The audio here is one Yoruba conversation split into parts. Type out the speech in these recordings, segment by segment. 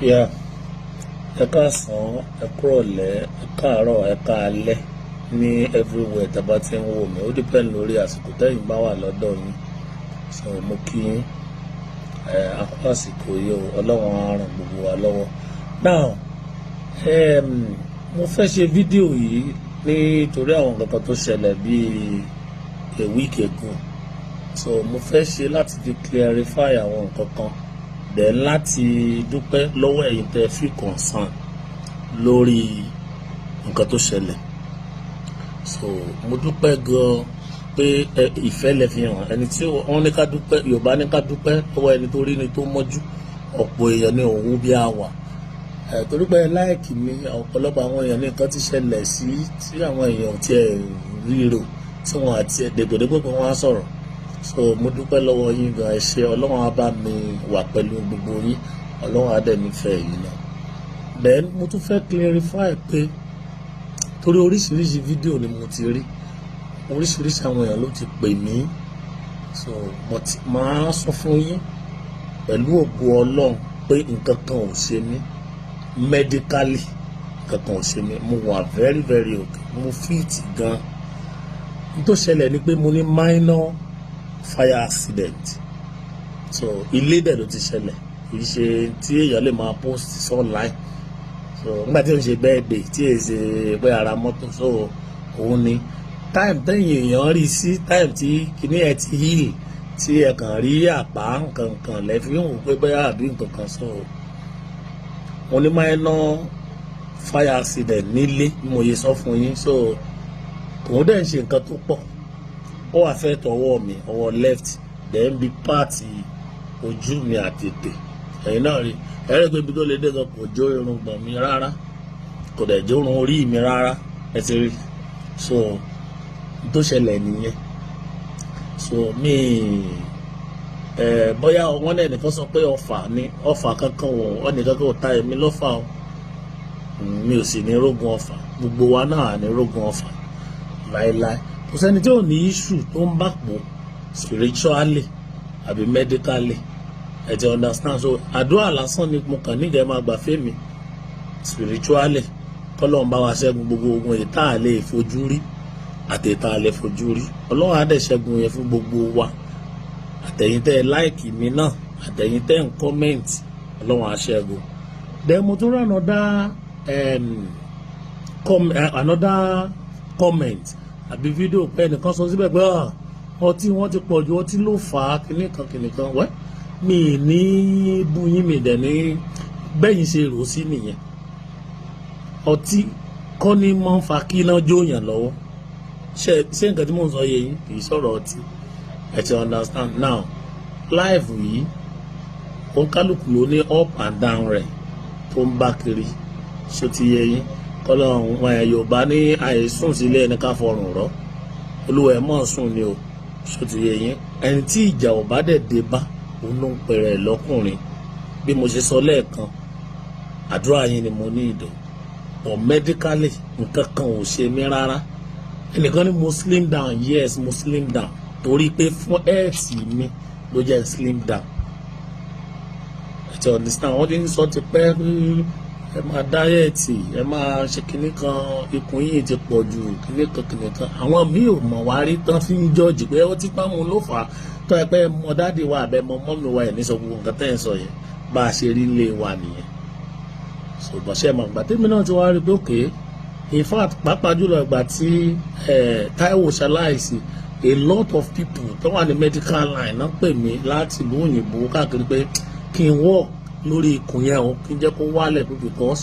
Yeah, ẹ káàsán, ẹ kúrọ̀lẹ́, ẹ káàárọ̀, ẹ káalẹ́ ní everywhere tá bá ti ń wò mí. Ó depend lórí àsìkò tẹ́yin bá wà lọ́dọ̀ yín. So mo kí yín àkókò àsìkò yìí o, Ọlọ́run á ràn gbogbo wa lọ́wọ́. Now, mo fẹ́ ṣe fídíò yìí nítorí àwọn nǹkan tó ṣẹlẹ̀ bíi a week ago. So mo fẹ́ ṣe láti fi clarify àwọn nǹkan kan. Then láti dúpẹ́ lọ́wọ́ ẹ̀yin tẹ́ fi concern lórí nǹkan tó ṣẹlẹ̀. So mo dúpẹ́ gan pé ìfẹ́ lẹ fi hàn. Ẹni tí wọ́n ní ká dúpẹ́, Yorùbá ní ká dúpẹ́ lọ́wọ́ ẹni tó rí ni tó mọ́jú. Ọ̀pọ̀ èèyàn ní òun bí àwà. Torí pé láìkì mi, ọ̀pọ̀lọpọ̀ àwọn èèyàn ní nǹkan ti ṣẹlẹ̀ sí tí àwọn èèyàn ti ẹ̀ ríro tí wọ́n àti ẹ̀dẹ̀gbẹ̀dẹ̀gbẹ̀ pé wọ́n á sọ̀rọ̀. So mo dúpẹ́ lọ́wọ́ yín gan, ẹ ṣé. Ọlọ́run á bá mi wà pẹ̀lú gbogbo yín. Ọlọ́run á dẹ̀ nífẹ̀ẹ́ yín náà. Then mo tún fẹ́ clarify pé torí oríṣiríṣi fídíò ni mo ti rí, oríṣiríṣi àwọn èèyàn ló ti pè mí. So máa sọ fún yín pẹ̀lú ògo Ọlọ́run pé nǹkan kan ò ṣe mí medically, nǹkan kan ò ṣe mí. Mo wà very very okay, mo fit gan. N tó ṣẹlẹ̀ ni pé mo ní minor fire accident. So ilé dẹ̀ ló ti ṣẹlẹ̀, kì í ṣe tí èèyàn lè máa post online. So nígbà tí ó ń ṣe birthday tí èyí ṣe pé ara mọ́tò, so òun ni time tẹ́yìn èèyàn rí sí time tí kìíní ẹ ti heal, tí ẹ kàn rí àpá nǹkan lẹ́fí ń wò pé bóyá àbí nǹkan kan. So mo ní minor fire accident nílé bí mo yẹ sọ fún yín. So òun dẹ̀ ń ṣe nǹkan tó pọ̀. Ó wà fẹ́ tọwọ́ mi, ọwọ́ left, then bí pààtì ojú mi àti ètè. Ẹ̀yin náà rí, ẹ̀rẹ́ pé ibi tó lè dé gan kò jó irun gbọ̀n mi rárá, kò dẹ̀ jó irun orí mi rárá, ẹ ti rí. So tó ṣẹlẹ̀ nìyẹn. So bóyá wọ́n náà nìkan sọ pé ọfà ni, ọfà kankan wọ̀ nìkan kò ta èmi lọ́fà o. Mi ò sì ní rógun ọfà, gbogbo wa náà ní rógun ọfà láéláé. Kò sẹ́ni tí ò ní issue tó ń bá pò spiritually àbí medically, ẹ ti understand. So àdúrà lásán ni mo kàn níjẹ́ máa gbà fẹ́mi spiritually. Kọ́lọ́run bá wa ṣẹ́gun gbogbo ogun èyí tá a lè fojú rí àti èyí tá a lè fojú rí. Ọlọ́run á dẹ̀ ṣẹ́gun yẹn fún gbogbo wa. Àtẹ̀yin tẹ́ ẹ like mi náà, àtẹ̀yin tẹ́ ń comment, Ọlọ́run á ṣẹ́gun. Then mo tún rán another comment àbí fídíò pé ẹnìkan sọ síbẹ̀ pé ọtí wọn ti pọ̀ ju, ọtí ló fà á kìnìkan. Wẹ́ mi ní búyín, mi dẹ̀ ní bẹ́yìn ṣe rò sí nìyẹn. Ọtí kọ́ ni máa ń fa kí iná jóyàn lọ́wọ́. Ṣé nǹkan tí mò ń sọ yé yín? Kì í sọ̀rọ̀ ọtí, ẹ ti understand. Now life yìí oníkálùkù ló ní up and down rẹ̀ tó ń bá kiri. Ṣó ti yé yín? Kọ́lọ́run Yorùbá ní àìsùn sílé ẹni ká fọrùn rọ́, olúwa ẹ̀ mọ̀ sùn ni o. Ṣó ti yé yín? Ẹni tí ìjà ò bá dẹ̀ dé bá, òun ló ń pèrè lọ́kùnrin. Bí mo ṣe sọ lẹ́ẹ̀kan, àdúrà yín ni mo ní ìdò. But medically nǹkan kan ò ṣe mí rárá. Ẹnìkan ní mo slim down, yes mo slim down, torí pé fún health mi ló jẹ́ slim down. Ẹ ti understand? Wọ́n ti ń sọ ti pẹ́ ẹ máa dáyẹ̀tì, ẹ máa ṣe kinní kan, ikùn yìí ti pọ̀ ju kinní kan. Àwọn míì ò mọ̀ wá rí tán fi ń jọ́ọ̀jì pé ó ti pa mu ló fà á. Tó ẹ pé mọ dáàdì wa àbẹ mọ mọ́mì wa ẹ̀ ní sọ gbogbo nǹkan tẹ́ ẹ̀ sọ yẹn, bá a ṣe rí ilé wa nìyẹn. So bọ̀ṣẹ́ mọ̀ ìgbà tèmi náà ti wá rí pé òkè, in fact pàápàá jùlọ ìgbà tí Táíwò ṣaláìsí, a lot of people tó wà ní medical line náà pè mí láti ìlú òyìnbó káàkiri pé kí n work lórí ikùn yẹn o, kí n jẹ́ kó wálẹ̀ pé because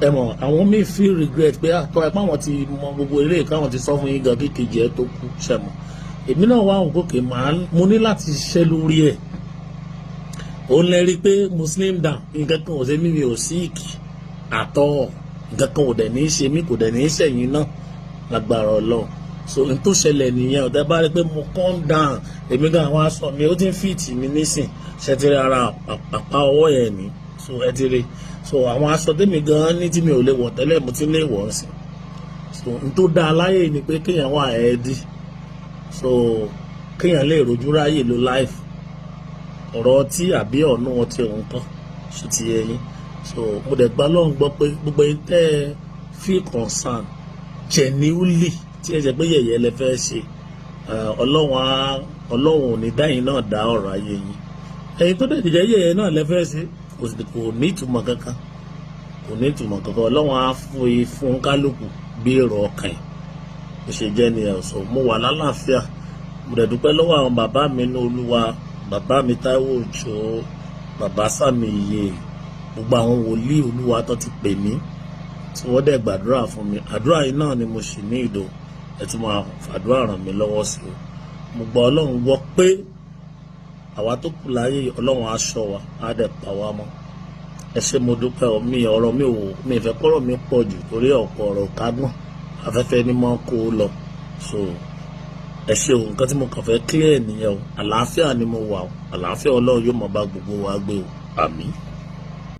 ẹ mọ̀ àwọn míì feel regret pé àtọ́ ẹ pé àwọn ti mọ gbogbo eré káwọn ti sọ fún yín gan kékeré ẹ tó kú ṣẹ̀mọ̀. Èmi náà wá òkè mo ní láti ṣiṣẹ́ lórí ẹ̀. Ó lè rí pé mo slim down, nǹkan kan ò ṣe mí, mi ò sick àtọ́, nǹkan kan ò dẹ̀ ní í ṣe mí, kò dẹ̀ ní í ṣẹ̀yìn náà lágbára Ọlọ́run. So n tó ṣẹlẹ̀ nìyẹn. Ọ̀tẹ́ bá rí pé mo calm down, èmi gan àwọn aṣọ mi ó ti ń fit mi nísìn, ṣe ti rí ara àpá ọwọ́ yẹn ni. So ẹ ti rí. So àwọn aṣọ tèmi gan ní tí mi ò lè wọ̀ tẹ́lẹ̀ mo ti lè wọ̀ sí. So n tó dáa láyé ni pé kéèyàn wà healthy. So kéèyàn lè rojú ráyè lo life. Ọ̀rọ̀ ọtí àbí ọ̀nà ọtí òun kan, ṣó ti yé yín. so mo dẹ̀ gbà lọ́hùn gbọ́ pé gbogbo yín tẹ́ ẹ feel concern genuinely tí ẹ jẹ́ pé yẹ̀yẹ́ lẹ fẹ́ ṣe ọlọ́run ò ní dáyìn náà dá ọ̀rọ̀ ayé yín ẹ̀yin tó dẹ̀ jẹ́ yẹ̀yẹ́ náà lẹ fẹ́ ṣe kò ní ìtumọ̀ kankan ọlọ́run á fún kálukú bí èrò ọkàn ẹ̀ bó ṣe jẹ́ ni ẹ̀ sọ mo wà lálàáfíà mo dẹ̀ dúpẹ́ lọ́wọ́ àwọn bàbá mi ní Olúwa bàbá mi Táíwò Òjó bàbá Sàmì Iye gbogbo àwọn wòlíì Olúwa tó ti pè mí tí wọ́n dẹ̀ gbàdúrà fún mi àdúrà yìí náà ni mo sì ní ìdò ẹ tún máa fàdúrà ràn mí lọ́wọ́ sí o mo gbọ́ Ọlọ́run gbọ́ pé àwa tó kù láyé Ọlọ́run á ṣọ́ wa á dẹ̀ pa wá mọ́ ẹ ṣé mo dúpẹ́ ọ̀rọ̀ mi ìfẹ́ kọ́rọ̀ mi pọ̀ jù torí ọ̀pọ̀ ọ̀rọ̀ kágbọ̀n afẹ́fẹ́ ní mọ́ kó lọ so ẹ ṣé o nǹkan tí mo kàn fẹ́ clear nìyẹn o àlàáfíà ni mo wà o àlàáfíà Ọlọ́run yóò mọ̀ bá gbogbo wa gbé o àmín.